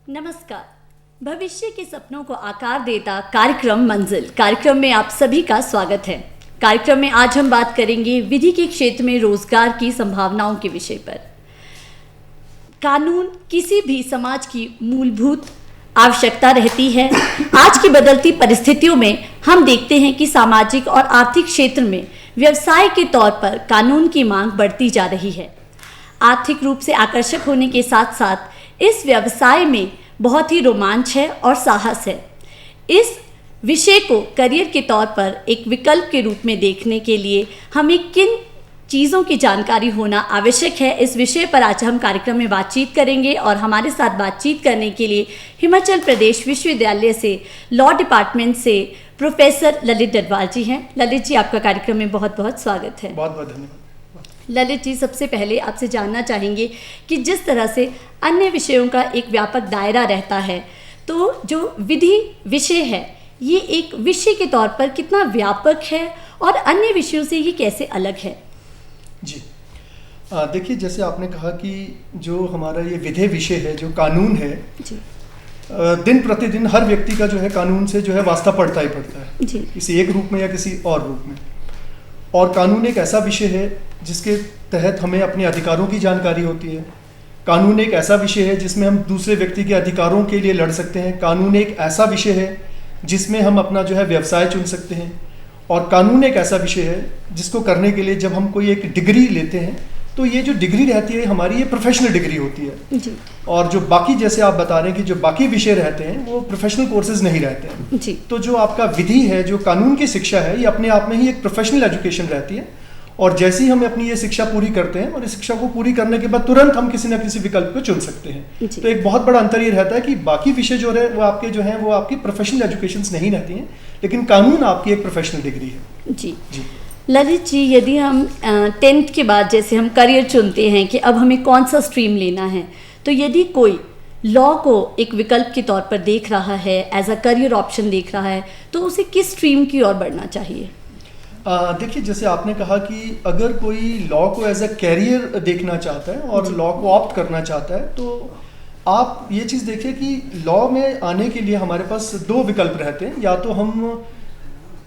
नमस्कार। भविष्य के सपनों को आकार देता कार्यक्रम मंजिल कार्यक्रम में आप सभी का स्वागत है। कार्यक्रम में आज हम बात करेंगे विधि के क्षेत्र में रोजगार की संभावनाओं के विषय पर। कानून किसी भी समाज की मूलभूत आवश्यकता रहती है। आज की बदलती परिस्थितियों में हम देखते हैं कि सामाजिक और आर्थिक क्षेत्र में व्यवसाय के तौर पर कानून की मांग बढ़ती जा रही है। आर्थिक रूप से आकर्षक होने के साथ साथ इस व्यवसाय में बहुत ही रोमांच है और साहस है। इस विषय को करियर के तौर पर एक विकल्प के रूप में देखने के लिए हमें किन चीज़ों की जानकारी होना आवश्यक है, इस विषय पर आज हम कार्यक्रम में बातचीत करेंगे। और हमारे साथ बातचीत करने के लिए हिमाचल प्रदेश विश्वविद्यालय से लॉ डिपार्टमेंट से प्रोफेसर ललित डडवाल जी हैं। ललित जी, आपका कार्यक्रम में बहुत बहुत स्वागत है। बहुत बहुत धन्यवाद। ललित जी, सबसे पहले आपसे जानना चाहेंगे कि जिस तरह से अन्य विषयों का एक व्यापक दायरा रहता है, तो जो विधि विषय है ये एक विषय के तौर पर कितना व्यापक है और अन्य विषयों से ये कैसे अलग है? जी, देखिए, जैसे आपने कहा कि जो हमारा ये विधि विषय है, जो कानून है जी, दिन प्रतिदिन हर व्यक्ति का जो है कानून से जो है वास्ता पड़ता ही पड़ता है जी, किसी एक रूप में या किसी और रूप में। और कानून एक ऐसा विषय है जिसके तहत हमें अपने अधिकारों की जानकारी होती है। कानून एक ऐसा विषय है जिसमें हम दूसरे व्यक्ति के अधिकारों के लिए लड़ सकते हैं। कानून एक ऐसा विषय है जिसमें हम अपना जो है व्यवसाय चुन सकते हैं। और कानून एक ऐसा विषय है जिसको करने के लिए जब हम कोई एक डिग्री लेते हैं तो ये जो डिग्री रहती है हमारी, ये प्रोफेशनल डिग्री होती है जी। और जो बाकी, जैसे आप बता रहे हैं कि जो बाकी विषय रहते हैं वो प्रोफेशनल कोर्सेज नहीं रहते हैं जी। तो जो आपका विधि है, जो कानून की शिक्षा है, ये अपने आप में ही एक प्रोफेशनल एजुकेशन रहती है। और जैसे ही हम अपनी ये शिक्षा पूरी करते हैं और इस शिक्षा को पूरी करने के बाद तुरंत हम किसी न किसी विकल्प को चुन सकते हैं। तो एक बहुत बड़ा अंतर ये रहता है कि बाकी विषय जो है वो आपके जो हैं वो आपकी प्रोफेशनल एजुकेशन नहीं रहती हैं, लेकिन कानून आपकी एक प्रोफेशनल डिग्री है जी। ललित जी, यदि हम 10th के बाद जैसे हम करियर चुनते हैं कि अब हमें कौन सा स्ट्रीम लेना है, तो यदि कोई लॉ को एक विकल्प के तौर पर देख रहा है, एज अ करियर ऑप्शन देख रहा है, तो उसे किस स्ट्रीम की ओर बढ़ना चाहिए? देखिए, जैसे आपने कहा कि अगर कोई लॉ को एज अ कैरियर देखना चाहता है और लॉ को ऑप्ट करना चाहता है, तो आप ये चीज़ देखिए कि लॉ में आने के लिए हमारे पास दो विकल्प रहते हैं। या तो हम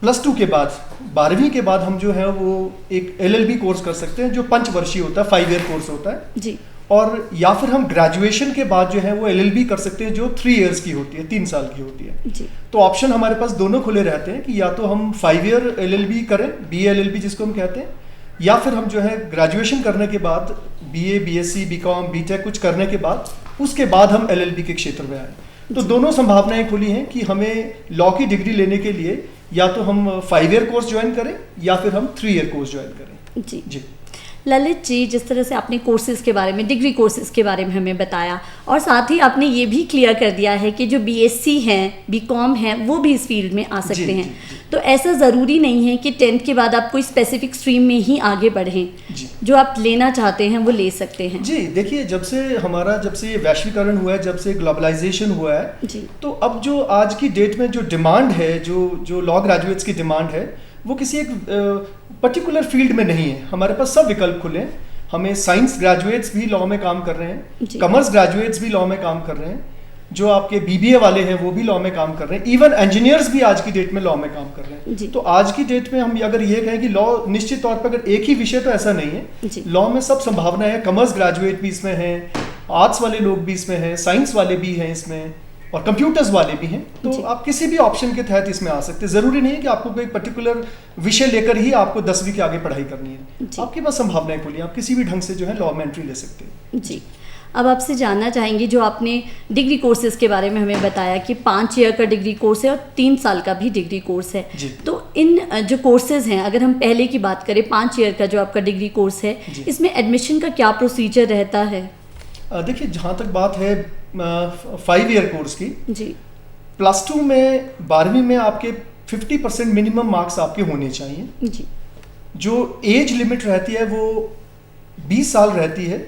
+2 के बाद, 12वीं के बाद हम जो है वो एक LLB कोर्स कर सकते हैं जो 5 वर्षीय होता है, 5 ईयर कोर्स होता है जी। और या फिर हम ग्रेजुएशन के बाद जो है वो LLB कर सकते हैं जो 3 इयर्स की होती है, 3 साल की होती है जी। तो ऑप्शन हमारे पास दोनों खुले रहते हैं कि या तो हम 5 ईयर LLB करें, BA LLB जिसको हम कहते हैं, या फिर हम जो है ग्रेजुएशन करने के बाद BA BSc BCom BTech कुछ करने के बाद उसके बाद हम LLB के क्षेत्र में आए। तो दोनों संभावनाएं खुली हैं कि हमें लॉ की डिग्री लेने के लिए या तो हम 5 ईयर कोर्स ज्वाइन करें या फिर हम 3 ईयर कोर्स ज्वाइन करें जी जी। ललित जी, जिस तरह से आपने कोर्सेज के बारे में, डिग्री कोर्सेज के बारे में हमें बताया, और साथ ही आपने ये भी क्लियर कर दिया है कि जो BSc हैं, BCom हैं, वो भी इस फील्ड में आ सकते हैं जी। तो ऐसा ज़रूरी नहीं है कि 10th के बाद आप कोई स्पेसिफिक स्ट्रीम में ही आगे बढ़ें, जो आप लेना चाहते हैं वो ले सकते हैं जी। देखिए, जब से वैश्वीकरण हुआ है, जब से ग्लोबलाइजेशन हुआ है जी, तो अब जो आज की डेट में जो डिमांड है, जो लॉ ग्रेजुएट्स की डिमांड है, वो किसी एक पर्टिकुलर फील्ड में नहीं है। हमारे पास सब विकल्प खुले हैं। हमें साइंस ग्रेजुएट्स भी लॉ में काम कर रहे हैं, कॉमर्स ग्रेजुएट्स भी लॉ में काम कर रहे हैं, जो आपके BBA वाले हैं वो भी लॉ में काम कर रहे हैं, इवन इंजीनियर्स भी आज की डेट में लॉ में काम कर रहे हैं। तो आज की डेट में हम अगर ये कहें कि लॉ निश्चित तौर पर अगर एक ही विषय, तो ऐसा नहीं है। लॉ में सब संभावना है। कॉमर्स ग्रेजुएट भी इसमें हैं, आर्ट्स वाले लोग भी इसमें हैं, साइंस वाले भी हैं इसमें, और कंप्यूटर्स वाले भी हैं। तो आप किसी भी ऑप्शन के तहत इसमें आ सकते हैं। ज़रूरी नहीं है कि आपको कोई पर्टिकुलर विषय लेकर ही आपको 10वीं के आगे पढ़ाई करनी है। आपके पास संभावनाएं खुली, आप किसी भी ढंग से जो है लॉ में एंट्री ले सकते हैं जी। अब आपसे जानना चाहेंगे, जो आपने डिग्री कोर्सेज के बारे में हमें बताया कि 5 ईयर का डिग्री कोर्स है और 3 साल का भी डिग्री कोर्स है, तो इन जो कोर्सेज हैं, अगर हम पहले की बात करें, 5 ईयर का जो आपका डिग्री कोर्स है, इसमें एडमिशन का क्या प्रोसीजर रहता है? देखिए, जहाँ तक बात है 5 ईयर कोर्स की जी, +2 में, 12वीं में आपके 50% मिनिमम मार्क्स आपके होने चाहिए जी। जो एज लिमिट रहती है वो 20 साल रहती है,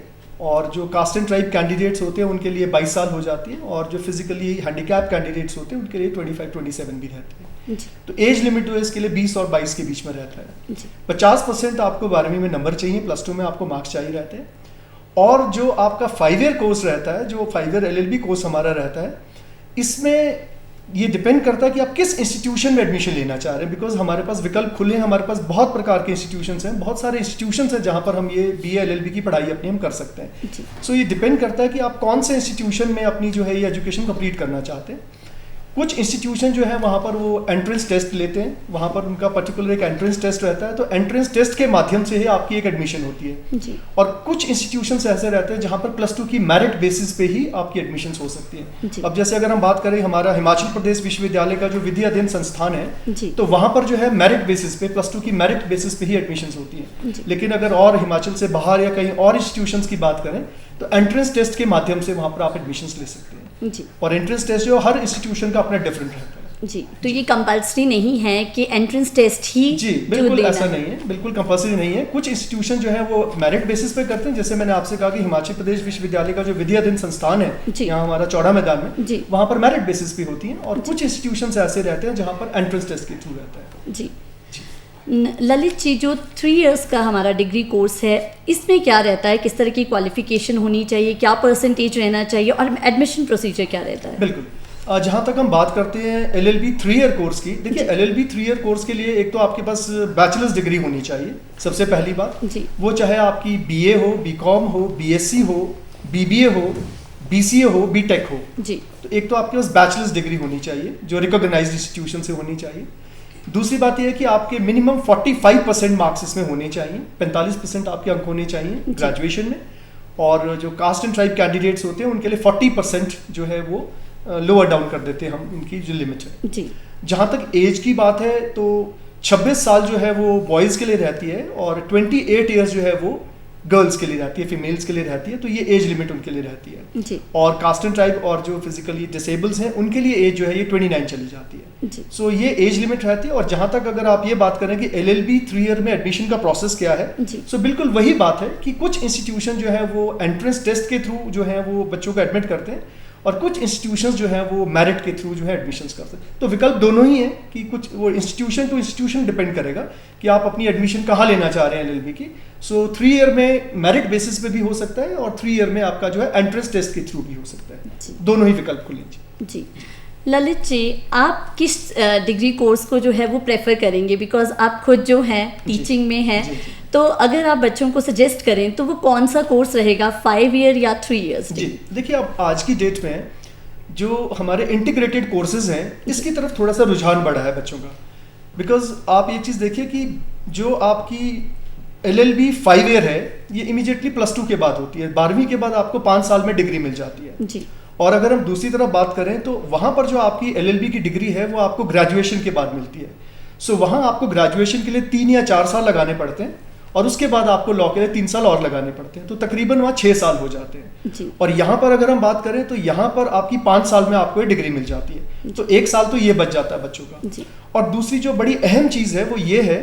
और जो कास्ट एंड ट्राइब कैंडिडेट्स होते हैं उनके लिए 22 साल हो जाती है, और जो फिजिकली हैंडीकैप कैंडिडेट्स होते हैं उनके लिए 25-27 भी रहते हैं। तो एज लिमिट जो है इसके लिए 20 और 22 के बीच में रहता है। 50% आपको 12वीं में नंबर चाहिए, +2 में आपको मार्क्स चाहिए रहते हैं। और जो आपका 5 ईयर कोर्स रहता है, जो 5 ईयर LLB कोर्स हमारा रहता है, इसमें ये डिपेंड करता है कि आप किस इंस्टीट्यूशन में एडमिशन लेना चाह रहे हैं। बिकॉज हमारे पास विकल्प खुले हैं, हमारे पास बहुत प्रकार के इंस्टीट्यूशंस हैं, बहुत सारे इंस्टीट्यूशंस हैं जहाँ पर हम ये BA LLB की पढ़ाई अपनी हम कर सकते हैं। सो ये डिपेंड करता है कि आप कौन से इंस्टीट्यूशन में अपनी जो है ये एजुकेशन कंप्लीट करना चाहते हैं। कुछ इंस्टीट्यूशन जो है वहाँ पर वो एंट्रेंस टेस्ट लेते हैं, वहाँ पर उनका पर्टिकुलर एक एंट्रेंस टेस्ट रहता है, तो एंट्रेंस टेस्ट के माध्यम से ही आपकी एक एडमिशन होती है जी। और कुछ इंस्टीट्यूशंस ऐसे रहते हैं जहाँ पर +2 की मेरिट बेसिस पे ही आपकी एडमिशंस हो सकती है। अब जैसे अगर हम बात करें हमारा हिमाचल प्रदेश विश्वविद्यालय का जो विधि अध्ययन संस्थान है, तो वहाँ पर जो है मेरिट बेसिस पे +2 की मेरिट बेसिस पे ही एडमिशंस होती है। लेकिन अगर और हिमाचल से बाहर या कहीं और इंस्टीट्यूशंस की बात करें तो एंट्रेंस टेस्ट के माध्यम से वहाँ पर आप एडमिशंस ले सकते हैं जी। और एंट्रेंस टेस्ट जो हर इंस्टीट्यूशन का अपना डिफरेंट रहता है जी। तो ये कंपल्सरी नहीं है कि एंट्रेंस टेस्ट ही जी, बिल्कुल ऐसा नहीं है, बिल्कुल कंपल्सरी नहीं है। कुछ इंस्टीट्यूशन जो है वो मेरिट बेसिस पे करते हैं, जैसे मैंने आपसे कहा कि हिमाचल प्रदेश विश्वविद्यालय का जो विधि अध्ययन संस्थान है यहाँ हमारा चौड़ा मैदान में, वहाँ पर मेरिट बेसिस पे होती है और कुछ इंस्टीट्यूशन ऐसे रहते हैं जहाँ पर एंट्रेंस टेस्ट के थ्रू रहता है। जी। ललित जी, जो 3 इयर्स का हमारा डिग्री कोर्स है, इसमें क्या रहता है, किस तरह की क्वालिफिकेशन होनी चाहिए, क्या परसेंटेज रहना चाहिए और एडमिशन प्रोसीजर क्या रहता है? बिल्कुल, जहाँ तक हम बात करते हैं LLB 3 ईयर कोर्स की, देखिए LLB 3 ईयर कोर्स के लिए एक तो आपके पास बैचलर्स डिग्री होनी चाहिए, सबसे पहली बात जी। वो चाहे आपकी BA हो, BCom हो, BSc हो, BBA हो, BCA हो, BTech हो जी। तो एक तो आपके पास बैचलर्स डिग्री होनी चाहिए जो रिकॉग्नाइज्ड इंस्टीट्यूशन से होनी चाहिए। दूसरी बात यह है कि आपके मिनिमम 45% मार्क्स इसमें होने चाहिए, 45% आपके अंक होने चाहिए ग्रेजुएशन में, और जो कास्ट एंड ट्राइब कैंडिडेट्स होते हैं उनके लिए 40% जो है वो लोअर डाउन कर देते हैं हम, उनकी जो लिमिट है जी। जहाँ तक एज की बात है तो 26 साल जो है वो बॉयज़ के लिए रहती है और 28 ईयर्स जो है वो गर्ल्स के लिए रहती है, फीमेल्स के लिए रहती है, तो ये एज लिमिट उनके लिए रहती है जी। और कास्ट एंड ट्राइब और जो फिजिकली डिसेबल्स हैं उनके लिए एज जो है ये 29 चली जाती है जी। सो ये एज लिमिट रहती है। और जहाँ तक अगर आप ये बात करें कि LLB 3 ईयर में एडमिशन का प्रोसेस क्या है, सो बिल्कुल वही बात है कि कुछ इंस्टीट्यूशन जो है वो एंट्रेंस टेस्ट के थ्रू जो है वो बच्चों को एडमिट करते हैं और कुछ इंस्टीट्यूशंस जो है वो मेरिट के थ्रू जो है एडमिशंस करते हैं। तो विकल्प दोनों ही है कि कुछ वो इंस्टीट्यूशन टू इंस्टीट्यूशन डिपेंड करेगा कि आप अपनी एडमिशन कहाँ लेना चाह रहे हैं LLB की। सो 3 ईयर में मेरिट बेसिस पे भी हो सकता है और 3 ईयर में आपका जो है एंट्रेंस टेस्ट के थ्रू भी हो सकता है, दोनों ही विकल्प खुले जी। ललित जी, आप किस डिग्री कोर्स को जो है वो प्रेफर करेंगे, बिकॉज आप खुद जो हैं टीचिंग में हैं, तो अगर आप बच्चों को सजेस्ट करें तो वो कौन सा कोर्स रहेगा, 5 ईयर या 3 ईयर्स? जी देखिए, अब आज की डेट में जो हमारे इंटीग्रेटेड कोर्सेज हैं इसकी तरफ थोड़ा सा रुझान बढ़ा है बच्चों का। बिकॉज आप ये चीज़ देखिए कि जो आपकी LLB 5 ईयर है ये इमीडिएटली +2 के बाद होती है, 12वीं के बाद आपको 5 साल में डिग्री मिल जाती है जी। और अगर हम दूसरी तरफ बात करें तो वहाँ पर जो आपकी LLB की डिग्री है वो आपको ग्रेजुएशन के बाद मिलती है। सो वहाँ आपको ग्रेजुएशन के लिए 3 या 4 साल लगाने पड़ते हैं और उसके बाद आपको लॉ के लिए 3 साल और लगाने पड़ते हैं, तो तकरीबन वहाँ 6 साल हो जाते हैं जी। और यहाँ पर अगर हम बात करें तो यहाँ पर आपकी 5 साल में आपको ये डिग्री मिल जाती है, तो 1 साल तो ये बच जाता है बच्चों का जी। और दूसरी जो बड़ी अहम चीज़ है वो ये है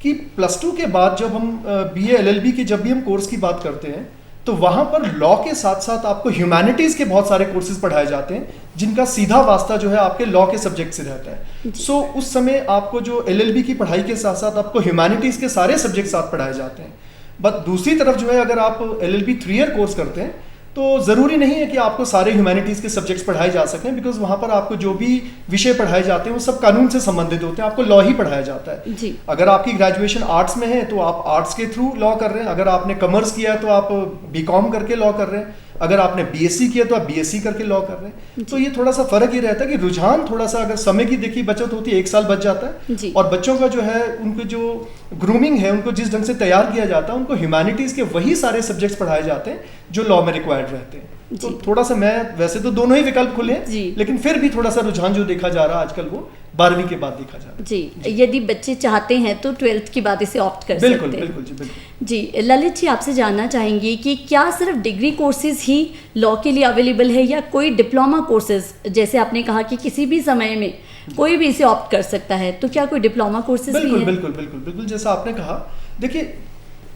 कि +2 के बाद जब हम BA LLB की जब भी हम कोर्स की बात करते हैं तो वहाँ पर लॉ के साथ साथ आपको ह्यूमैनिटीज़ के बहुत सारे कोर्सेज पढ़ाए जाते हैं जिनका सीधा वास्ता जो है आपके लॉ के सब्जेक्ट से रहता है। सो उस समय आपको जो LLB की पढ़ाई के साथ साथ आपको ह्यूमैनिटीज़ के सारे सब्जेक्ट साथ पढ़ाए जाते हैं। बट दूसरी तरफ जो है अगर आप LLB 3 ईयर कोर्स करते हैं तो ज़रूरी नहीं है कि आपको सारे ह्यूमैनिटीज़ के सब्जेक्ट्स पढ़ाए जा सकें, बिकॉज वहाँ पर आपको जो भी विषय पढ़ाए जाते हैं वो सब कानून से संबंधित होते हैं, आपको लॉ ही पढ़ाया जाता है जी। अगर आपकी ग्रेजुएशन आर्ट्स में है तो आप आर्ट्स के थ्रू लॉ कर रहे हैं, अगर आपने कॉमर्स किया तो आप BCom करके लॉ कर रहे हैं, अगर आपने BSc किया तो आप BSc करके लॉ कर रहे हैं। तो ये थोड़ा सा फर्क ये रहता है कि रुझान थोड़ा सा, अगर समय की देखिए बचत होती है 1 साल बच जाता है और बच्चों का जो है उनको जो ग्रूमिंग है उनको जिस ढंग से तैयार किया जाता है उनको ह्यूमैनिटीज़ के वही सारे सब्जेक्ट्स पढ़ाए जाते हैं जो लॉ में रिक्वायर्ड रहते हैं। तो थोड़ा सा मैं वैसे तो दोनों ही विकल्प खुले हैं लेकिन फिर भी थोड़ा सा रुझान जो देखा जा रहा है आजकल वो 12वीं के बाद देखा जा रहा है जी। यदि बच्चे चाहते हैं तो 12th के बाद इसे ऑप्ट कर सकते हैं। बिल्कुल जी, बिल्कुल जी। ललित जी, आपसे जानना चाहेंगे कि क्या सिर्फ डिग्री कोर्सेज ही लॉ के लिए अवेलेबल है या कोई डिप्लोमा कोर्सेज, जैसे आपने कहा कि किसी भी समय में कोई भी इसे ऑप्ट कर सकता है, तो क्या कोई डिप्लोमा कोर्सेज भी है? बिल्कुल जैसा आपने कहा, देखिए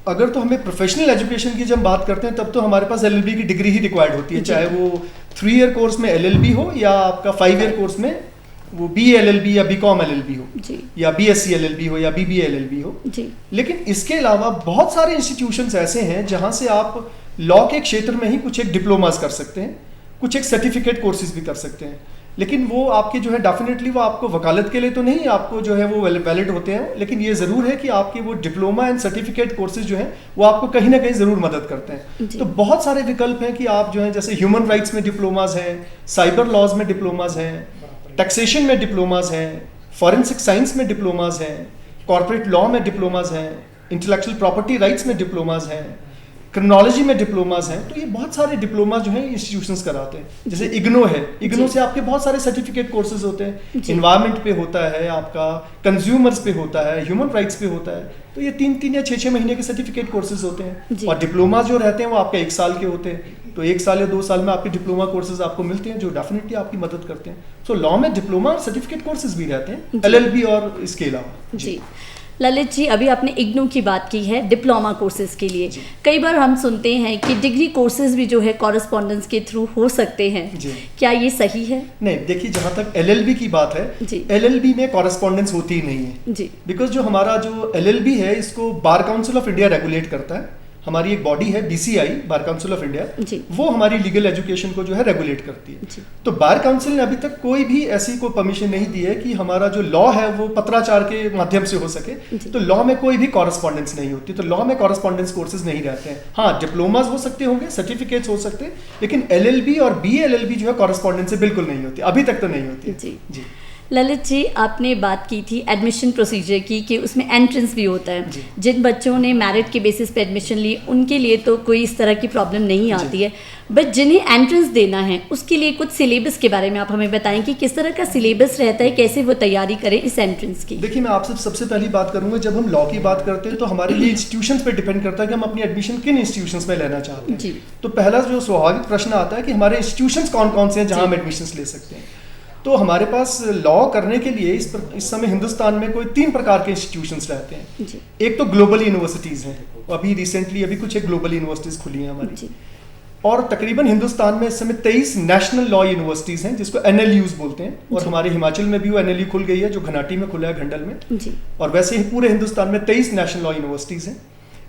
अगर तो हमें प्रोफेशनल एजुकेशन की जब बात करते हैं तब तो हमारे पास LLB की डिग्री ही रिक्वायर्ड होती है, चाहे वो 3 ईयर कोर्स में LLB हो या आपका 5 ईयर कोर्स में वो BA LLB या BCom LLB हो जी। या BSc LLB हो या BBA LLB हो जी। लेकिन इसके अलावा बहुत सारे इंस्टीट्यूशंस ऐसे हैं जहां से आप लॉ के क्षेत्र में ही कुछ एक डिप्लोमास कर सकते हैं, कुछ एक सर्टिफिकेट कोर्सेज भी कर सकते हैं, लेकिन वो आपके जो है डेफिनेटली वो आपको वकालत के लिए तो नहीं आपको जो है वो वैलिड होते हैं, लेकिन ये ज़रूर है कि आपके वो डिप्लोमा एंड सर्टिफिकेट कोर्सेज जो हैं वो आपको कहीं ना कहीं ज़रूर मदद करते हैं। तो बहुत सारे विकल्प हैं कि आप जो है जैसे ह्यूमन राइट्स में डिप्लोमाज हैं, साइबर लॉज में डिप्लोमाज हैं, टैक्सेशन में डिप्लोमाज हैं, फॉरेंसिक साइंस में डिप्लोमाज हैं, कॉर्पोरेट लॉ में डिप्लोमाज हैं, इंटेलेक्चुअल प्रॉपर्टी राइट्स में डिप्लोमाज हैं, क्रिमिनोलॉजी में डिप्लोमाज हैं। तो ये बहुत सारे डिप्लोमा जो हैं इंस्टीट्यूशंस कराते हैं। जैसे इग्नो है, इग्नो से आपके बहुत सारे सर्टिफिकेट कोर्सेज होते हैं, इन्वायरमेंट पे होता है, आपका कंज्यूमर्स पे होता है, ह्यूमन राइट्स पे होता है। तो ये 3 या 6 महीने के सर्टिफिकेट कोर्सेज होते हैं। और डिप्लोमा जो रहते हैं वो आपके 1 साल के होते हैं। तो 1 साल या 2 साल में आपके डिप्लोमा कोर्सेज आपको मिलते हैं जो डेफिनेटली आपकी मदद करते हैं। सो लॉ में डिप्लोमा और सर्टिफिकेट कोर्सेज भी रहते हैं, LLB और इसके अलावा। जी ललित जी, अभी आपने इग्नू की बात की है डिप्लोमा कोर्सेज के लिए। कई बार हम सुनते हैं कि डिग्री कोर्सेज भी जो है कॉरेस्पॉन्डेंस के थ्रू हो सकते हैं, क्या ये सही है? नहीं, देखिए जहाँ तक LLB की बात है, LLB में कॉरेस्पॉन्डेंस होती ही नहीं है जी, बिकॉज जो हमारा जो LLB है इसको bar council of India regulate करता है। हमारी एक बॉडी है BCI, bar council of India, वो हमारी लीगल एजुकेशन को जो है रेगुलेट करती है। तो बार काउंसिल ने अभी तक कोई भी ऐसी कोई परमिशन नहीं दी है कि हमारा जो लॉ है वो पत्राचार के माध्यम से हो सके। तो लॉ में कोई भी कॉरेस्पॉन्डेंस नहीं होती, तो लॉ में कॉरेस्पॉन्डेंस कोर्सेज नहीं रहते हैं। हाँ, डिप्लोमाज हो सकते होंगे, सर्टिफिकेट्स हो सकते हैं, लेकिन LLB और BLLB जो है कॉरेस्पॉन्डेंस से बिल्कुल नहीं होती, अभी तक तो नहीं होती। जी ललित जी, आपने बात की थी एडमिशन प्रोसीजर की कि उसमें एंट्रेंस भी होता है। जिन बच्चों ने मेरिट के बेसिस पे एडमिशन ली उनके लिए तो कोई इस तरह की प्रॉब्लम नहीं आती है, बट जिन्हें एंट्रेंस देना है उसके लिए कुछ सिलेबस के बारे में आप हमें बताएं कि किस तरह का सिलेबस रहता है, कैसे वो तैयारी करें इस एंट्रेंस की। देखिए, मैं आपसे सबसे पहली बात करूंगा, जब हम लॉ की बात करते हैं तो हमारे लिए इंस्टीट्यूशंस पे डिपेंड करता है कि हम अपनी एडमिशन किन इंस्टीट्यूशंस में लेना चाहते हैं। तो पहला जो स्वाभाविक प्रश्न आता है कि हमारे इंस्टीट्यूशंस कौन कौन से हैं जहां हम एडमिशंस ले सकते हैं। तो हमारे पास लॉ करने के लिए इस समय हिंदुस्तान में कोई 3 प्रकार के इंस्टीट्यूशंस रहते हैं। एक तो ग्लोबल यूनिवर्सिटीज़ हैं, अभी रिसेंटली कुछ एक ग्लोबल यूनिवर्सिटीज़ खुली हैं हमारी, और तकरीबन हिंदुस्तान में इस समय 23 नेशनल लॉ यूनिवर्सिटीज़ हैं जिसको NLUs बोलते हैं। और हमारे हिमाचल में भी वो NLU खुल गई है जो घनाटी में खुला है, घंडल में। और वैसे ही पूरे हिंदुस्तान में 23 नेशनल लॉ यूनिवर्सिटीज़ हैं।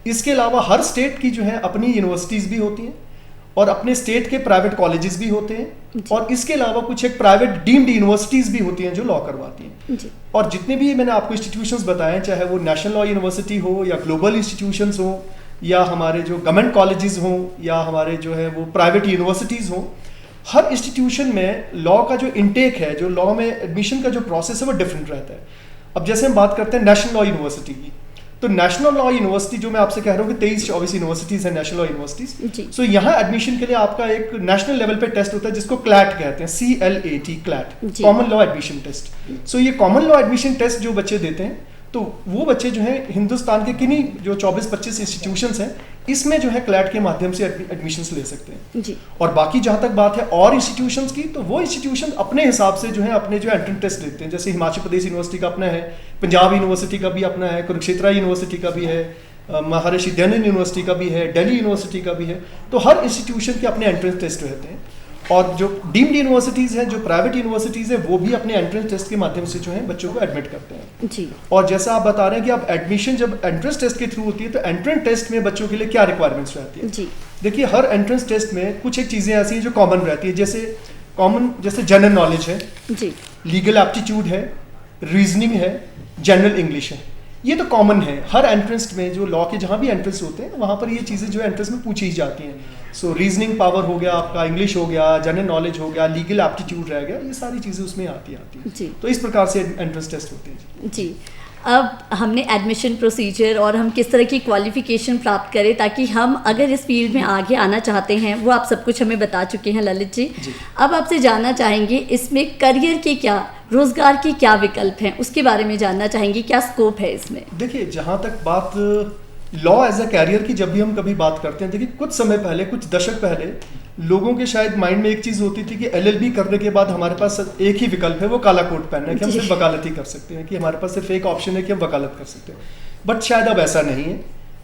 इसके अलावा हर स्टेट की जो है अपनी यूनिवर्सिटीज़ भी होती हैं और अपने स्टेट के प्राइवेट कॉलेजेस भी होते हैं, और इसके अलावा कुछ एक प्राइवेट डीम्ड यूनिवर्सिटीज़ भी होती हैं जो लॉ करवाती हैं। और जितने भी मैंने आपको इंस्टीट्यूशंस बताए, चाहे वो नेशनल लॉ यूनिवर्सिटी हो या ग्लोबल इंस्टीट्यूशंस हो या हमारे जो गवर्नमेंट कॉलेजेस हों या हमारे जो है वो प्राइवेट यूनिवर्सिटीज़ हों, हर इंस्टीट्यूशन में लॉ का जो इंटेक है, जो लॉ में एडमिशन का जो प्रोसेस है वो डिफरेंट रहता है। अब जैसे हम बात करते हैं नेशनल लॉ यूनिवर्सिटी की, तो नेशनल लॉ यूनिवर्सिटी जो मैं आपसे कह रहा हूँ कि 23-24 यूनिवर्सिटीज़ हैं नेशनल लॉ यूनिवर्सिटीज़। सो यहाँ एडमिशन के लिए आपका एक नेशनल लेवल पे टेस्ट होता है जिसको CLAT कहते हैं, CLAT, CLAT, common law admission test. So ये कॉमन लॉ एडमिशन टेस्ट जो बच्चे देते हैं, तो वो बच्चे जो हैं हिंदुस्तान के किन्हीं जो 24-25 इंस्टीट्यूशंस हैं इसमें जो है CLAT के माध्यम से एडमिशन्स ले सकते हैं जी। और बाकी जहाँ तक बात है और इंस्टीट्यूशंस की, तो वो इंस्टीट्यूशन अपने हिसाब से जो है अपने जो एंट्रेंस टेस्ट लेते हैं। जैसे हिमाचल प्रदेश यूनिवर्सिटी का अपना है, पंजाब यूनिवर्सिटी का भी अपना है, कुरुक्षेत्र यूनिवर्सिटी का भी है, महर्षि दयानंद यूनिवर्सिटी का भी है, दिल्ली यूनिवर्सिटी का भी है। तो हर इंस्टीट्यूशन के अपने एंट्रेंस टेस्ट रहते हैं। और जो डीम्ड यूनिवर्सिटीज़ हैं, जो प्राइवेट यूनिवर्सिटीज़ हैं, वो भी अपने एंट्रेंस टेस्ट के माध्यम से जो है बच्चों को एडमिट करते हैं जी। और जैसा आप बता रहे हैं कि अब एडमिशन जब एंट्रेंस टेस्ट के थ्रू होती है, तो एंट्रेंस टेस्ट में बच्चों के लिए क्या रिक्वायरमेंट्स रहती है जी। देखिए, हर एंट्रेंस टेस्ट में कुछ एक चीज़ें ऐसी हैं जो कॉमन रहती है। जैसे जनरल नॉलेज है जी, लीगल एप्टीट्यूड है, रीजनिंग है, जनरल इंग्लिश है। ये तो कॉमन है हर एंट्रेंस में, जो लॉ के जहाँ भी एंट्रेंस होते हैं वहाँ पर ये चीज़ें जो एंट्रेंस में पूछी जाती हैं। सो रीजनिंग पावर हो गया आपका, इंग्लिश हो गया, जनरल नॉलेज हो गया, लीगल एप्टीट्यूड रह गया, ये सारी चीज़ें उसमें आती हैं। तो इस प्रकार से एंट्रेंस टेस्ट होते हैं जी। अब हमने एडमिशन प्रोसीजर और हम किस तरह की क्वालिफिकेशन प्राप्त करें ताकि हम अगर इस फील्ड में आगे आना चाहते हैं, वो आप सब कुछ हमें बता चुके हैं ललित जी। अब आपसे जानना चाहेंगे इसमें करियर के क्या, रोजगार के क्या विकल्प हैं, उसके बारे में जानना चाहेंगे, क्या स्कोप है इसमें। देखिए, जहाँ तक बात लॉ एज अ कैरियर की जब भी हम कभी बात करते हैं, देखिए कुछ समय पहले, कुछ दशक पहले लोगों के शायद माइंड में एक चीज़ होती थी कि LLB करने के बाद हमारे पास एक ही विकल्प है, वो काला कोट पहनना है, कि हम सिर्फ वकालत ही कर सकते हैं, कि हमारे पास सिर्फ एक ऑप्शन है कि हम वकालत कर सकते हैं। बट शायद अब ऐसा नहीं है।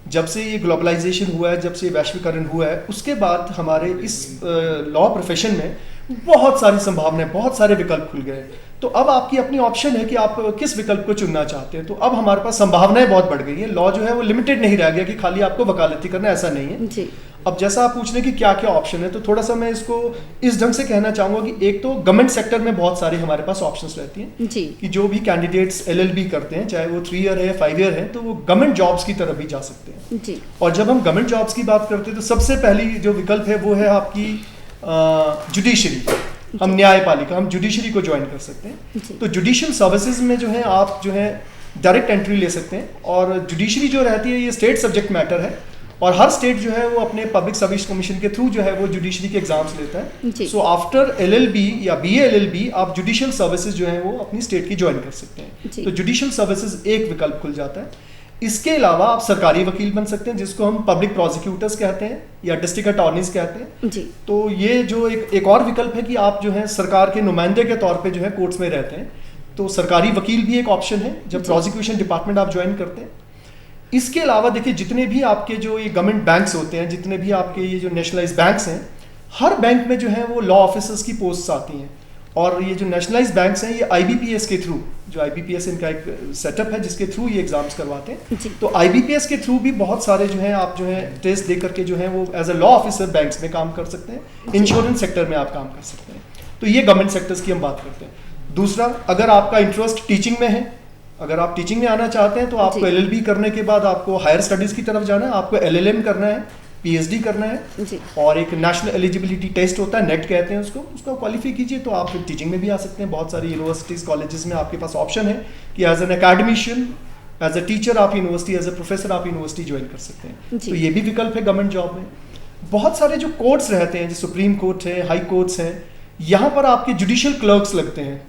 जब से ये ग्लोबलाइजेशन हुआ है, जब से वैश्वीकरण हुआ है, उसके बाद हमारे इस लॉ प्रोफेशन में बहुत सारी संभावनाएं, बहुत सारे विकल्प खुल गए। तो अब आपकी अपनी ऑप्शन है कि आप किस विकल्प को चुनना चाहते हैं। तो अब हमारे पास संभावनाएं बहुत बढ़ गई हैं, लॉ जो है वो लिमिटेड नहीं रह गया कि खाली आपको वकालती करना, ऐसा नहीं है जी। अब जैसा आप पूछ रहे हैं कि क्या क्या ऑप्शन है, तो थोड़ा सा मैं इसको इस ढंग से कहना चाहूँगा कि एक तो गवर्नमेंट सेक्टर में बहुत सारे हमारे पास ऑप्शंस रहती हैं जी। कि जो भी कैंडिडेट्स LLB करते हैं, चाहे वो 3 ईयर है 5 ईयर है, तो वो गवर्नमेंट जॉब्स की तरफ भी जा सकते हैं जी। और जब हम गवर्नमेंट जॉब्स की बात करते हैं तो सबसे पहली जो विकल्प है वो है आपकी जुडिशरी, हम न्यायपालिका, हम जुडिशरी को ज्वाइन कर सकते हैं। तो जुडिशियल सर्विसेज में जो है आप जो है डायरेक्ट एंट्री ले सकते हैं और जुडिशरी जो रहती है ये स्टेट सब्जेक्ट मैटर है और हर स्टेट जो है वो अपने पब्लिक सर्विस कमीशन के थ्रू जो है वो जुडिशरी के एग्जाम्स लेता है। सो आफ्टर LLB या BA LLB आप जुडिशियल सर्विसेज जो है वो अपनी स्टेट की ज्वाइन कर सकते हैं। तो जुडिशियल सर्विसेज एक विकल्प खुल जाता है। इसके अलावा आप सरकारी वकील बन सकते हैं जिसको हम पब्लिक प्रोसिक्यूटर्स कहते हैं या डिस्ट्रिक्ट अटॉर्नीज कहते हैं जी। तो ये जो एक और विकल्प है कि आप जो है सरकार के नुमाइंदे के तौर पे जो है कोर्ट्स में रहते हैं, तो सरकारी वकील भी एक ऑप्शन है जब प्रोसिक्यूशन डिपार्टमेंट आप ज्वाइन करते हैं। इसके अलावा देखिए जितने भी आपके जो ये गवर्नमेंट बैंक्स होते हैं, जितने भी आपके ये जो नेशनलाइज बैंक्स हैं, हर बैंक में जो है वो लॉ ऑफिसर्स की पोस्ट आती हैं और ये जो नेशनलाइज बैंक्स हैं ये IBPS के थ्रू, जो IBPS इनका एक सेटअप है जिसके थ्रू ये एग्जाम्स करवाते हैं। तो IBPS के थ्रू भी बहुत सारे जो है आप जो है टेस्ट दे करके जो है वो as a law officer banks में काम कर सकते हैं, इंश्योरेंस सेक्टर में आप काम कर सकते हैं। तो ये गवर्नमेंट सेक्टर्स की हम बात करते हैं। दूसरा, अगर आपका इंटरेस्ट टीचिंग में है, अगर आप टीचिंग में आना चाहते हैं तो आपको LLB करने के बाद आपको हायर स्टडीज़ की तरफ जाना है, आपको LLM करना है, PhD करना है जी। और एक नेशनल एलिजिबिलिटी टेस्ट होता है, नेट कहते हैं उसको, उसका क्वालिफाई कीजिए तो आप फिर टीचिंग में भी आ सकते हैं। बहुत सारी यूनिवर्सिटीज़ कॉलेजेस में आपके पास ऑप्शन है कि as an academician, as a teacher आप यूनिवर्सिटी, एज अ प्रोफेसर आप यूनिवर्सिटी ज्वाइन कर सकते हैं। तो ये भी विकल्प है गवर्नमेंट जॉब में। बहुत सारे जो कोर्ट्स रहते हैं, जैसे सुप्रीम कोर्ट है, हाई कोर्ट्स हैं, यहाँ पर आपके जुडिशियल क्लर्क्स लगते हैं,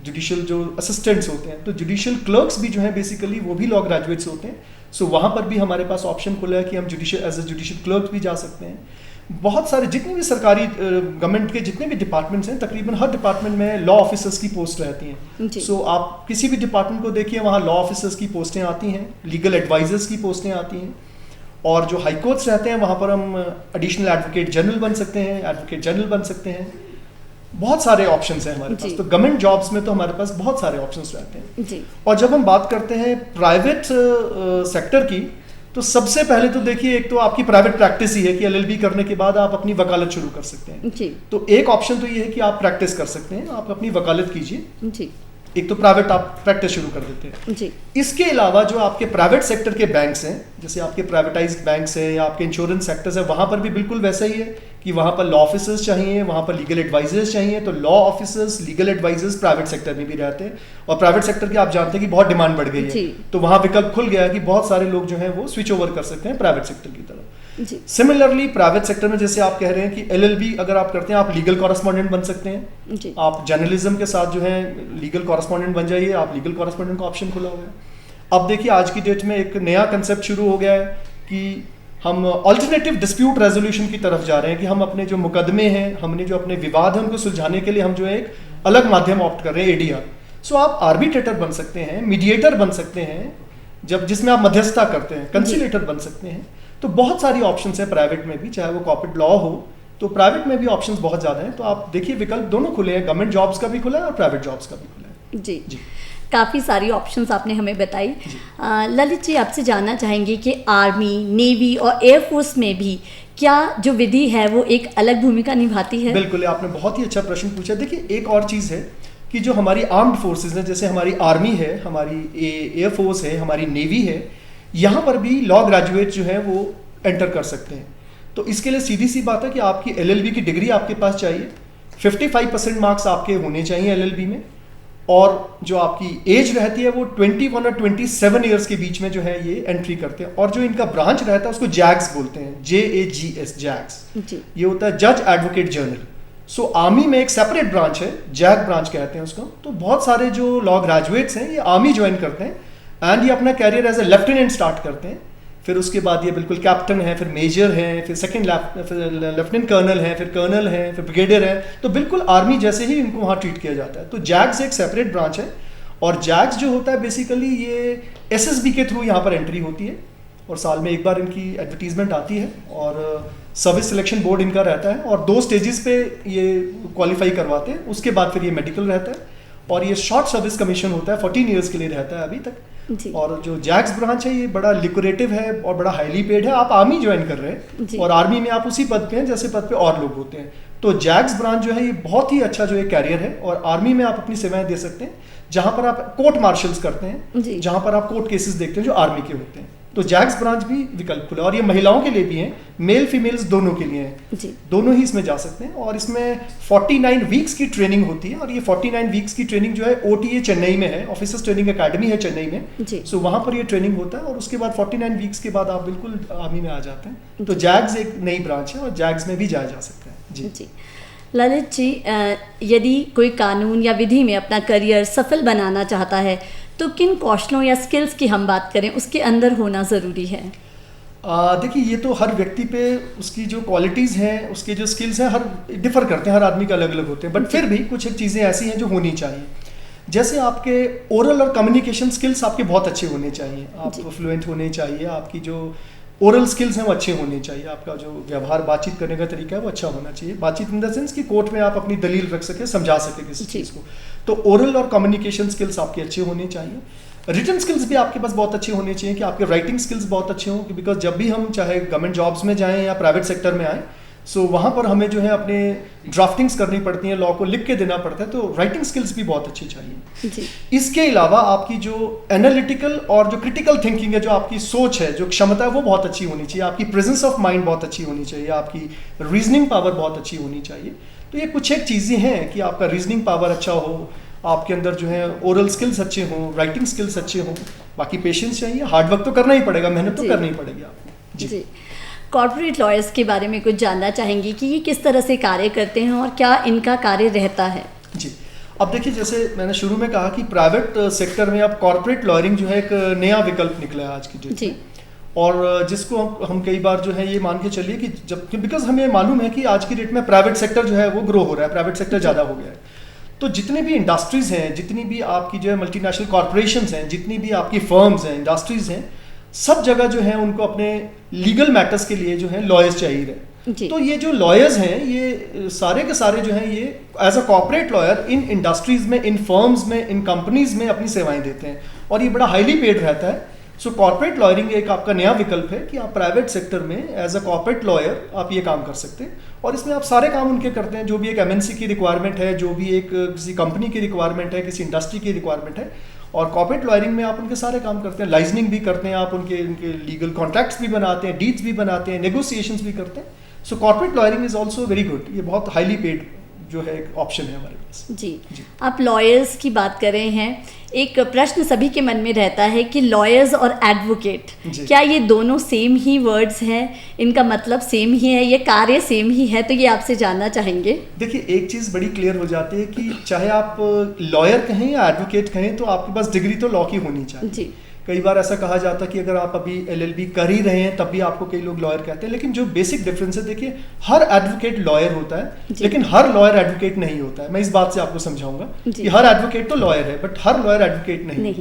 जुडिशियल जो असिस्टेंट्स होते हैं, तो जुडिशियल क्लर्क्स भी जो है बेसिकली वो भी लॉ ग्रेजुएट्स होते हैं। सो वहाँ पर भी हमारे पास ऑप्शन खुला है कि हम judicial as a judicial clerk भी जा सकते हैं। बहुत सारे जितने भी सरकारी गवर्नमेंट के जितने भी डिपार्टमेंट्स हैं, तकरीबन हर डिपार्टमेंट में लॉ ऑफिसर्स की पोस्ट रहती हैं। सो आप किसी भी डिपार्टमेंट को देखिए वहाँ लॉ ऑफिसर्स की पोस्टें आती हैं, लीगल एडवाइजर्स की पोस्टें आती हैं और जो हाई कोर्ट्स रहते हैं वहाँ पर हम एडिशनल एडवोकेट जनरल बन सकते हैं, एडवोकेट जनरल बन सकते हैं। बहुत सारे ऑप्शंस हैं हमारे पास। तो गवर्नमेंट जॉब्स में तो हमारे पास बहुत सारे ऑप्शंस रहते हैं जी। और जब हम बात करते हैं प्राइवेट सेक्टर की, तो सबसे पहले तो देखिए एक तो आपकी प्राइवेट प्रैक्टिस ही है कि LLB करने के बाद आप अपनी वकालत शुरू कर सकते हैं जी। तो एक ऑप्शन तो ये है कि आप प्रैक्टिस कर सकते हैं, आप अपनी वकालत कीजिए जी। एक तो प्राइवेट आप प्रैक्टिस शुरू कर देते हैं जी। इसके अलावा जो आपके प्राइवेट सेक्टर के बैंक्स हैं, जैसे आपके प्राइवेटाइज्ड बैंक्स हैं या आपके इंश्योरेंस सेक्टर्स है, वहाँ पर भी बिल्कुल वैसा ही है कि वहाँ पर लॉ ऑफिसर्स चाहिए, वहाँ पर लीगल एडवाइजर्स चाहिए। तो law officers, legal advisers private sector में भी रहते हैं और प्राइवेट सेक्टर की आप जानते हैं कि बहुत डिमांड बढ़ गई है, तो वहाँ विकल्प खुल गया है कि बहुत सारे लोग जो हैं वो स्विच ओवर कर सकते हैं प्राइवेट सेक्टर की तरफ। सिमिलरली प्राइवेट सेक्टर में जैसे आप कह रहे हैं कि LLB अगर आप करते हैं, आप लीगल कॉरेस्पॉन्डेंट बन सकते हैं जी। आप जर्नलिज्म के साथ जो है लीगल कॉरेस्पॉन्डेंट बन जाइए, आप लीगल कॉरेस्पॉन्डेंट का ऑप्शन खुला हुआ है। अब देखिए आज की डेट में एक नया कंसेप्ट शुरू हो गया है कि हम अल्टरनेटिव डिस्प्यूट रेजोल्यूशन की तरफ जा रहे हैं कि हम अपने जो मुकदमे हैं, हमने जो अपने विवाद हैं उनको सुलझाने के लिए हम जो है एक अलग माध्यम ऑप्ट कर रहे हैं, ADR। सो आप आर्बिट्रेटर बन सकते हैं, मीडिएटर बन सकते हैं, जब जिसमें आप मध्यस्थता करते हैं, कंसिलेटर बन सकते हैं। तो बहुत सारी ऑप्शंस हैं प्राइवेट में भी, चाहे वो कॉर्पोरेट लॉ हो, तो प्राइवेट में भी ऑप्शंस बहुत ज़्यादा हैं। तो आप देखिए विकल्प दोनों खुले हैं, गवर्नमेंट जॉब्स का भी खुला है और प्राइवेट जॉब्स का भी खुला है। जी जी, काफ़ी सारी ऑप्शंस आपने हमें बताई। ललित जी, आपसे जानना चाहेंगे कि आर्मी, नेवी और एयरफोर्स में भी क्या जो विधि है वो एक अलग भूमिका निभाती है? बिल्कुल, आपने बहुत ही अच्छा प्रश्न पूछा। देखिए एक और चीज़ है कि जो हमारी आर्म्ड फोर्सेज हैं, जैसे हमारी आर्मी है, हमारी एयरफोर्स है, हमारी नेवी है, यहाँ पर भी लॉ ग्रेजुएट जो है वो एंटर कर सकते हैं। तो इसके लिए सीधी सी बात है कि आपकी LLB की डिग्री आपके पास चाहिए, 55% मार्क्स आपके होने चाहिए LLB में, और जो आपकी एज रहती है वो 21 और 27 ईयर्स के बीच में जो है ये एंट्री करते हैं। और जो इनका ब्रांच रहता है उसको जैग्स बोलते हैं, JAGS, जैग्स। ये होता है जज एडवोकेट जनरल। सो आर्मी में एक सेपरेट ब्रांच है, जैग ब्रांच कहते हैं उसको। तो बहुत सारे जो लॉ ग्रेजुएट्स हैं ये आर्मी ज्वाइन करते हैं एंड ये अपना career as a lieutenant start करते हैं। फिर उसके बाद ये बिल्कुल कैप्टन है, फिर मेजर है, फिर सेकंड लेफ्टिनेंट कर्नल है, फिर कर्नल है, फिर ब्रिगेडियर है। तो बिल्कुल आर्मी जैसे ही इनको वहाँ ट्रीट किया जाता है। तो जैग्स एक सेपरेट ब्रांच है और जैग्स जो होता है बेसिकली ये SSB के थ्रू यहाँ पर एंट्री होती है और साल में एक बार इनकी एडवर्टीजमेंट आती है और सर्विस सिलेक्शन बोर्ड इनका रहता है और 2 स्टेजेस पे ये क्वालिफाई करवाते हैं। उसके बाद फिर ये मेडिकल रहता है और ये शॉर्ट सर्विस कमीशन होता है, 14 ईयर्स के लिए रहता है अभी तक जी। और जो जैक्स ब्रांच है ये बड़ा लिक्रेटिव है और बड़ा हाईली पेड है। आप आर्मी ज्वाइन कर रहे हैं और आर्मी में आप उसी पद पे हैं जैसे पद पे और लोग होते हैं, तो जैक्स ब्रांच जो है ये बहुत ही अच्छा जो है कैरियर है और आर्मी में आप अपनी सेवाएं दे सकते हैं, जहां पर आप कोर्ट मार्शल्स करते हैं, जहां पर आप कोर्ट केसेस देखते हैं जो आर्मी के होते हैं, तो जैक्स ब्रांच भी विकल्प खुला और ये महिलाओं के लिए भी है, मेल फीमेल्स दोनों के लिए है, दोनों ही इसमें जा सकते हैं। और इसमें 49 वीक्स की ट्रेनिंग होती है और ये 49 वीक्स की ट्रेनिंग जो है OTA चेन्नई में है, ऑफिसर्स ट्रेनिंग एकेडमी है चेन्नई में, सो वहां पर ये ट्रेनिंग होता है और उसके बाद 49 वीक्स के बाद आप बिल्कुल आर्मी में आ जाते हैं। तो जैक्स एक नई ब्रांच है और जैक्स में भी जाया जा सकता है। जी ललित जी, यदि कोई कानून या विधि में अपना करियर सफल बनाना चाहता है तो किन कौशलों या स्किल्स की हम बात करें उसके अंदर होना ज़रूरी है? देखिए ये तो हर व्यक्ति पे उसकी जो क्वालिटीज़ हैं, उसके जो स्किल्स हैं, हर डिफर करते हैं, हर आदमी का अलग अलग होते हैं, बट फिर भी कुछ एक चीज़ें ऐसी हैं जो होनी चाहिए। जैसे आपके ओरल और कम्युनिकेशन स्किल्स आपके बहुत अच्छे होने चाहिए, आप फ्लुएंट होने चाहिए, आपकी जो ओरल स्किल्स हैं वो अच्छे होने चाहिए, आपका जो व्यवहार बातचीत करने का तरीका है वो अच्छा होना चाहिए। बातचीत इन द सेंस कि कोर्ट में आप अपनी दलील रख सके, समझा सके किसी चीज़ को, तो ओरल और कम्युनिकेशन स्किल्स आपके अच्छे होने चाहिए। रिटन स्किल्स भी आपके पास बहुत अच्छे होने चाहिए कि आपके राइटिंग स्किल्स बहुत अच्छे हों, बिकॉज जब भी हम चाहे गवर्नमेंट जॉब्स में जाएँ या प्राइवेट सेक्टर में आएँ, सो वहाँ पर हमें जो है अपने ड्राफ्टिंग्स करनी पड़ती हैं, लॉ को लिख के देना पड़ता है, तो राइटिंग स्किल्स भी बहुत अच्छी चाहिए जी। इसके अलावा आपकी जो एनालिटिकल और जो क्रिटिकल थिंकिंग है, जो आपकी सोच है, जो क्षमता है, वो बहुत अच्छी होनी चाहिए। आपकी प्रेजेंस ऑफ माइंड बहुत अच्छी होनी चाहिए, आपकी रीजनिंग पावर बहुत अच्छी होनी चाहिए। तो ये कुछ एक चीज़ें हैं कि आपका रीजनिंग पावर अच्छा हो, आपके अंदर जो है ओरल स्किल्स अच्छे हों, राइटिंग स्किल्स अच्छे हों, बाकी पेशेंस चाहिए, हार्डवर्क तो करना ही पड़ेगा, मेहनत तो करनी ही पड़ेगी आपको जी। कॉर्पोरेट लॉयर्स के बारे में कुछ जानना चाहेंगे कि ये किस तरह से कार्य करते हैं और क्या इनका कार्य रहता है? जी, अब देखिए जैसे मैंने शुरू में कहा कि प्राइवेट सेक्टर में अब कॉर्पोरेट लॉयरिंग जो है एक नया विकल्प निकला है आज की डेट में, और जिसको हम कई बार जो है ये मान के चलिए कि जब, बिकॉज हमें मालूम है कि आज की डेट में प्राइवेट सेक्टर जो है वो ग्रो हो रहा है, प्राइवेट सेक्टर ज़्यादा हो गया है, तो जितनी भी इंडस्ट्रीज़ हैं, जितनी भी आपकी जो है मल्टीनेशनल कॉर्पोरेशंस हैं, जितनी भी आपकी फर्म्स हैं, इंडस्ट्रीज़ हैं, सब जगह जो है उनको अपने लीगल मैटर्स के लिए जो है लॉयर्स चाहिए। तो ये जो लॉयर्स हैं ये सारे के सारे जो हैं ये as a corporate lawyer in industries में, इन फर्म्स में, इन कंपनीज में अपनी सेवाएं देते हैं और ये बड़ा हाईली पेड रहता है। सो कॉर्पोरेट लॉयरिंग एक आपका नया विकल्प है कि आप प्राइवेट सेक्टर में एज अ कॉर्पोरेट लॉयर आप ये काम कर सकते हैं और इसमें आप सारे काम उनके करते हैं, जो भी एक MNC की रिक्वायरमेंट है, जो भी एक किसी कंपनी की रिक्वायरमेंट है, किसी इंडस्ट्री की रिक्वायरमेंट है, और कॉर्पोरेट लॉयरिंग में आप उनके सारे काम करते हैं, लाइजनिंग भी करते हैं, आप उनके लीगल कॉन्ट्रैक्ट्स भी बनाते हैं, डीड्स भी बनाते हैं, नेगोशिएशंस भी करते हैं। So corporate lawyering is also very good, ये बहुत हाईली पेड जो है एक ऑप्शन है हमारे पास जी। आप लॉयर्स की बात कर रहे हैं, एक प्रश्न सभी के मन में रहता है कि लॉयर्स और एडवोकेट, क्या ये दोनों सेम ही वर्ड्स हैं, इनका मतलब सेम ही है, ये कार्य सेम ही है? तो ये आपसे जानना चाहेंगे। देखिए एक चीज़ बड़ी क्लियर हो जाती है कि चाहे आप लॉयर कहें या एडवोकेट कहें, तो आपके पास डिग्री तो लॉ की होनी चाहिए जी। कई बार ऐसा कहा जाता है कि अगर आप अभी LLB कर ही रहे हैं तब भी आपको कई लोग लॉयर कहते हैं, लेकिन जो बेसिक डिफरेंस है, देखिए हर एडवोकेट लॉयर होता है लेकिन हर लॉयर एडवोकेट नहीं होता है। मैं इस बात से आपको समझाऊंगा कि हर एडवोकेट तो लॉयर है बट हर लॉयर एडवोकेट नहीं।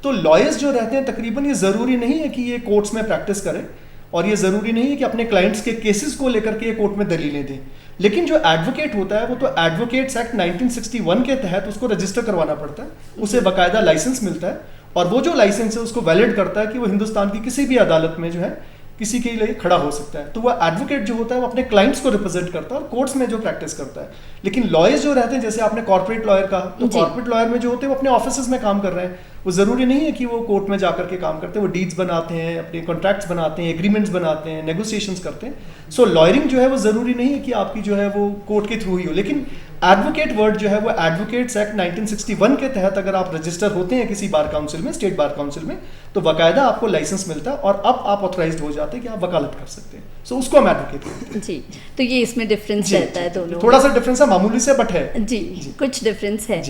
तो लॉयर्स जो रहते हैं तकरीबन, ये ज़रूरी नहीं है कि ये कोर्ट्स में प्रैक्टिस करें और ये ज़रूरी नहीं है कि अपने क्लाइंट्स के केसेस को लेकर के ये कोर्ट में दलीलें दें, लेकिन जो एडवोकेट होता है वो तो एडवोकेट्स एक्ट 1961 के तहत उसको रजिस्टर करवाना पड़ता है, उसे बाकायदा लाइसेंस मिलता है और वो जो लाइसेंस है उसको वैलिड करता है कि वो हिंदुस्तान की किसी भी अदालत में जो है किसी के लिए खड़ा हो सकता है। तो वो एडवोकेट जो होता है वो अपने क्लाइंट्स को रिप्रेजेंट करता है और कोर्ट्स में जो प्रैक्टिस करता है। लेकिन लॉयर्स जो रहते हैं, जैसे आपने कॉर्पोरेट लॉयर कहा, तो कॉर्पोरेट लॉयर में जो होते हैं वो अपने ऑफिसेज में काम कर रहे हैं, वो ज़रूरी नहीं है कि वो कोर्ट में जाकर के काम करते हैं, वो डीड्स बनाते हैं, अपने कॉन्ट्रैक्ट्स बनाते हैं, एग्रीमेंट्स बनाते हैं, नेगोशिएशंस करते हैं। सो लॉयरिंग जो है वो ज़रूरी नहीं है कि आपकी जो है वो कोर्ट के थ्रू ही हो, लेकिन एडवोकेट वर्ड जो है वो एडवोकेट्स एक्ट 1961 के तहत अगर आप रजिस्टर होते हैं किसी बार काउंसिल में, स्टेट बार काउंसिल में, तो बाकायदा आपको लाइसेंस मिलता है और अब आप ऑथराइज्ड हो जाते हैं कि आप वकालत कर सकते हैं। सो उसको हम एडवोकेट कहते हैं जी। तो ये इसमें डिफरेंस रहता है दोनों, थोड़ा सा डिफरेंस है, मामूली से बट है जी, कुछ डिफरेंस है।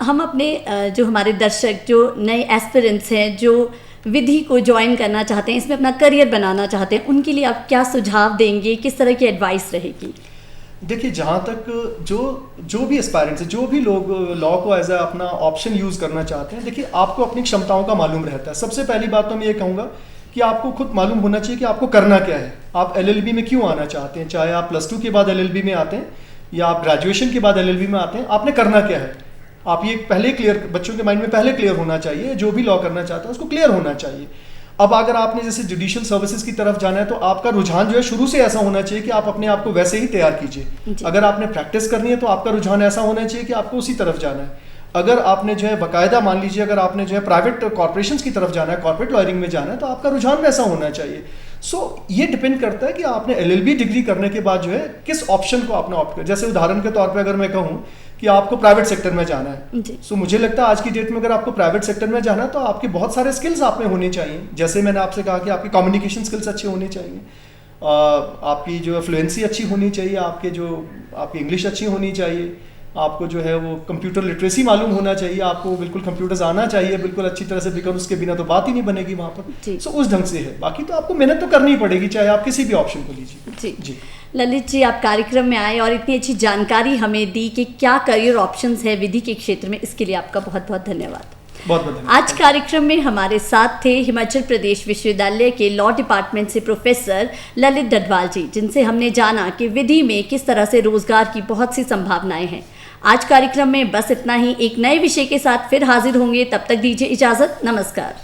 हम अपने जो हमारे दर्शक जो नए एस्पिरेंट्स हैं, जो विधि को ज्वाइन करना चाहते हैं, इसमें अपना करियर बनाना चाहते हैं, उनके लिए आप क्या सुझाव देंगे, किस तरह की एडवाइस रहेगी? देखिए जहाँ तक जो भी एस्पायरेंट्स हैं, जो भी लोग लॉ को एज ए अपना ऑप्शन यूज़ करना चाहते हैं, देखिए आपको अपनी क्षमताओं का मालूम रहता है। सबसे पहली बात तो मैं ये कहूँगा कि आपको खुद मालूम होना चाहिए कि आपको करना क्या है, आप LLB में क्यों आना चाहते हैं, चाहे आप +2 के बाद LLB में आते हैं या आप ग्रेजुएशन के बाद LLB में आते हैं, आपने करना क्या है। आप ये पहले क्लियर, बच्चों के माइंड में पहले क्लियर होना चाहिए, जो भी लॉ करना चाहता है उसको क्लियर होना चाहिए। अब अगर आपने जैसे जुडिशियल सर्विसेज की तरफ जाना है तो आपका रुझान जो है शुरू से ऐसा होना चाहिए कि आप अपने आप को वैसे ही तैयार कीजिए। अगर आपने प्रैक्टिस करनी है तो आपका रुझान ऐसा होना चाहिए कि आपको उसी तरफ जाना है। अगर आपने जो है बाकायदा, मान लीजिए अगर आपने जो है प्राइवेट कॉर्पोरेशंस की तरफ जाना है, कॉर्पोरेट लॉयरिंग में जाना है, तो आपका रुझान वैसा होना चाहिए। ये डिपेंड करता है कि आपने LLB डिग्री करने के बाद जो है किस ऑप्शन को आपने ऑप्ट किया। जैसे उदाहरण के तौर पे अगर मैं कहूँ कि आपको प्राइवेट सेक्टर में जाना है, मुझे लगता है आज की डेट में अगर आपको प्राइवेट सेक्टर में जाना है तो आपके बहुत सारे स्किल्स आप में होने चाहिए। जैसे मैंने आपसे कहा कि आपकी कम्युनिकेशन स्किल्स अच्छे होने चाहिए, आपकी जो फ्लुएंसी अच्छी होनी चाहिए, आपकी इंग्लिश अच्छी होनी चाहिए, आपको जो है वो कंप्यूटर लिटरेसी मालूम होना चाहिए, आपको बिल्कुल कंप्यूटर्स आना चाहिए बिल्कुल अच्छी तरह से, बिकॉज उसके बिना तो बात ही नहीं बनेगी वहाँ पर। सो उस ढंग से है। बाकी तो आपको मेहनत तो करनी ही पड़ेगी, चाहे आप किसी भी ऑप्शन को लीजिए। जी ललित जी, आप कार्यक्रम में आए और इतनी अच्छी जानकारी हमें दी कि क्या करियर ऑप्शंस है विधि के क्षेत्र में, इसके लिए आपका बहुत बहुत धन्यवाद। आज कार्यक्रम में हमारे साथ थे हिमाचल प्रदेश विश्वविद्यालय के लॉ डिपार्टमेंट से प्रोफेसर ललित डडवाल जी, जिनसे हमने जाना कि विधि में किस तरह से रोजगार की बहुत सी संभावनाएं हैं। आज कार्यक्रम में बस इतना ही। एक नए विषय के साथ फिर हाजिर होंगे, तब तक दीजिए इजाजत। नमस्कार।